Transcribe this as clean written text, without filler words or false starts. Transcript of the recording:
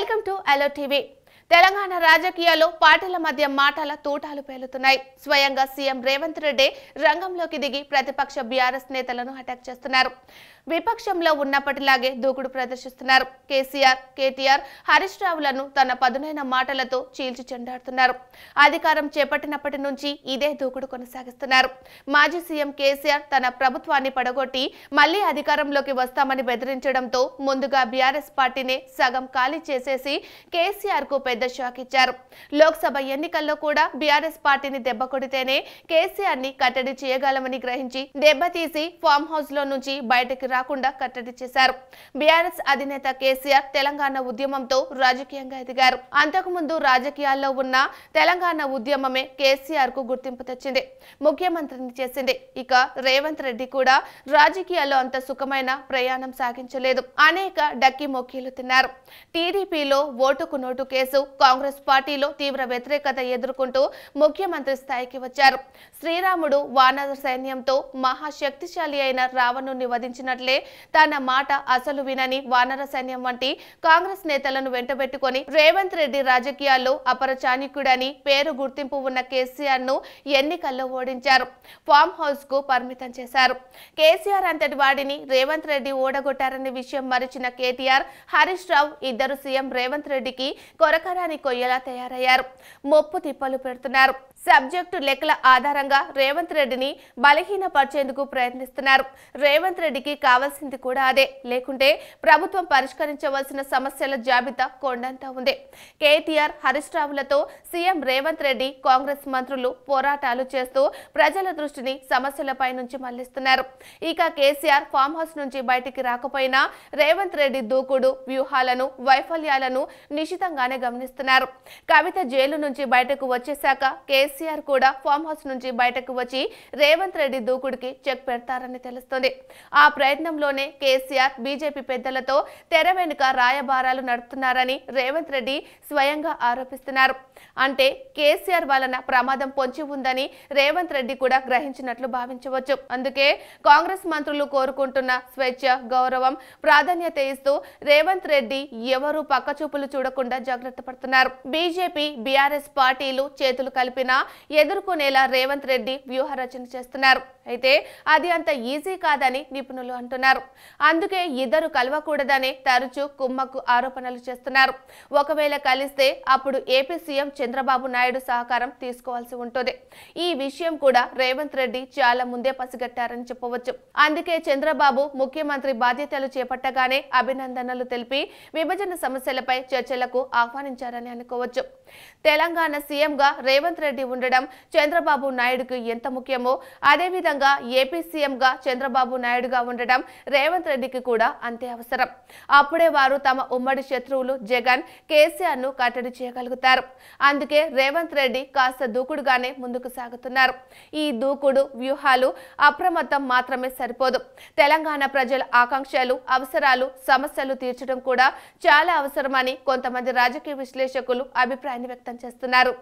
Welcome to అలో TV. Telangana రాజకీయాల్లో పార్టీల మధ్య మాటల తూటాలు పేలుతున్నాయి. స్వయంగా సీఎం రేవంత్ రెడ్డి రంగంలోకి దిగి ప్రతిపక్ష బీఆర్ఎస్ నేతలను అటాక్ చేస్తున్నారు. విపక్షంలో ఉన్నప్పటిలాగే దూకుడు ప్రదర్శిస్తున్నారు. కేసీఆర్, కేటీఆర్, హరీష్ రావులను తన పదునైన మాటలతో చీల్చి చెండాడుతున్నారు. అధికారం చేపట్టినప్పటి నుంచి ఇదే దూకుడు కొనసాగిస్తున్నారు. మాజీ సీఎం కేసీఆర్ తన ప్రభుత్వాన్ని పడగొట్టి మళ్లీ అధికారంలోకి వస్తామని బెదిరించడంతో ముందుగా బీఆర్ఎస్ పార్టీని సగం ఖాళీ చేసేసి కేసీఆర్ కు పెద్ద షాక్ ఇచ్చారు. లోక్సభ ఎన్నికల్లో కూడా బీఆర్ఎస్ పార్టీని దెబ్బ కొడితేనే కేసీఆర్ ని కట్టడి చేయగలమని గ్రహించి దెబ్బతీసి ఫామ్ హౌస్ లో నుంచి బయటకు రాకుండా కట్టడి చేశారు. బీఆర్ఎస్ అధినేత కేసీఆర్ తెలంగాణ ఉద్యమంతో రాజకీయంగా ఎదిగారు. అంతకుముందు రాజకీయాల్లో ఉన్న తెలంగాణ ఉద్యమమే కేసీఆర్ కు గుర్తింపు తెచ్చింది, ముఖ్యమంత్రిని చేసింది. ఇక రేవంత్ రెడ్డి కూడా రాజకీయాల్లో అంత సుఖమైన ప్రయాణం సాగించలేదు. అనేక డక్కి మొక్కీలు తిన్నారు. టీడీపీలో ఓటుకు నోటు కేసు, కాంగ్రెస్ పార్టీలో తీవ్ర వ్యతిరేకత ఎదుర్కొంటూ ముఖ్యమంత్రి స్థాయికి వచ్చారు. శ్రీరాముడు వానర సైన్యంతో మహాశక్తిశాలి అయిన రావణుని వధించినట్లే తన మాట అసలు వినని వానర సైన్యం వంటి కాంగ్రెస్ నేతలను వెంటబెట్టుకొని రేవంత్ రెడ్డి రాజకీయాల్లో అపరచానికుడని పేరు గుర్తింపు ఉన్న కేసీఆర్ ను ఎన్నికల్లో ఓడించారు. ఫామ్ హౌస్ కు పరిమితం చేశారు. కేసీఆర్ అంతటి వాడిని రేవంత్ రెడ్డి ఓడగొట్టారనే విషయం మరిచిన కేటీఆర్, హరీష్ రావు ఇద్దరు సీఎం రేవంత్ రెడ్డికి కొరకరాని కొయ్యలా తయారయ్యారు. మొప్పు తిప్పలు పెడుతున్నారు. సబ్జెక్టు లెక్కల ఆధారంగా రేవంత్ రెడ్డిని బలహీనపరిచేందుకు ప్రయత్నిస్తున్నారు. రేవంత్ రెడ్డికి కావాల్సింది కూడా అదే. లేకుంటే ప్రభుత్వం పరిష్కరించవలసిన సమస్యల జాబితా కొండంతా ఉంది. కేటీఆర్, హరీష్ రావులతో సీఎం రేవంత్ రెడ్డి, కాంగ్రెస్ మంత్రులు పోరాటాలు చేస్తూ ప్రజల దృష్టిని సమస్యలపై నుంచి మళ్లిస్తున్నారు. ఇక కేసీఆర్ ఫామ్ హౌస్ నుంచి బయటికి రాకపోయినా రేవంత్ రెడ్డి దూకుడు, వ్యూహాలను, వైఫల్యాలను నిశితంగానే గమనిస్తున్నారు. కవిత జైలు నుంచి బయటకు వచ్చేశాక కేసీఆర్ కూడా ఫామ్ హౌస్ నుంచి బయటకు వచ్చి రేవంత్ రెడ్డి దూకుడికి చెక్ పెడతారని తెలుస్తుంది. ఆ ప్రయత్నంలోనే కేసీఆర్ బీజేపీ పెద్దలతో తెర వెనుక రాయబారాలు నడుపుతున్నారని రేవంత్ రెడ్డి స్వయంగా ఆరోపిస్తున్నారు. అంటే కేసీఆర్ వలన ప్రమాదం పొంచి ఉందని రేవంత్ రెడ్డి కూడా గ్రహించినట్లు భావించవచ్చు. అందుకే కాంగ్రెస్ మంత్రులు కోరుకుంటున్న స్వేచ్ఛ, గౌరవం, ప్రాధాన్యత ఇస్తూ రేవంత్ రెడ్డి ఎవరూ పక్కచూపులు చూడకుండా జాగ్రత్త పడుతున్నారు. బీజేపీ, బీఆర్ఎస్ పార్టీలు చేతులు కలిపినా ఎదుర్కొనేలా రేవంత్ రెడ్డి వ్యూహ రచన చేస్తున్నారు. అయితే అది అంత ఈజీ కాదని నిపుణులు అంటున్నారు. అందుకే ఇద్దరు కలవకూడదని తరచూ కుమ్మక్కు ఆరోపణలు చేస్తున్నారు. ఒకవేళ కలిస్తే అప్పుడు ఏపీ సీఎం చంద్రబాబు నాయుడు సహకారం తీసుకోవాల్సి ఉంటుంది. ఈ విషయం కూడా రేవంత్ రెడ్డి చాలా ముందే పసిగట్టారని చెప్పవచ్చు. అందుకే చంద్రబాబు ముఖ్యమంత్రి బాధ్యతలు చేపట్టగానే అభినందనలు తెలిపి విభజన సమస్యలపై చర్చలకు ఆహ్వానించారని అనుకోవచ్చు. తెలంగాణ సీఎంగా రేవంత్ రెడ్డి ఉండడం చంద్రబాబు నాయుడుకు ఎంత ముఖ్యమో అదేవిధంగా ఏపీ సీఎంగా చంద్రబాబు నాయుడుగా ఉండడం రేవంత్ రెడ్డికి కూడా అంతే అవసరం. అప్పుడే వారు తమ ఉమ్మడి శత్రువులు జగన్, కేసీఆర్ ను కట్టడి చేయగలుగుతారు. అందుకే రేవంత్ రెడ్డి కాస్త దూకుడుగానే ముందుకు సాగుతున్నారు. ఈ దూకుడు, వ్యూహాలు, అప్రమత్తం మాత్రమే సరిపోదు. తెలంగాణ ప్రజల ఆకాంక్షలు, అవసరాలు, సమస్యలు తీర్చడం కూడా చాలా అవసరమని కొంతమంది రాజకీయ విశ్లేషకులు అభిప్రాయాన్ని వ్యక్తం చేస్తున్నారు.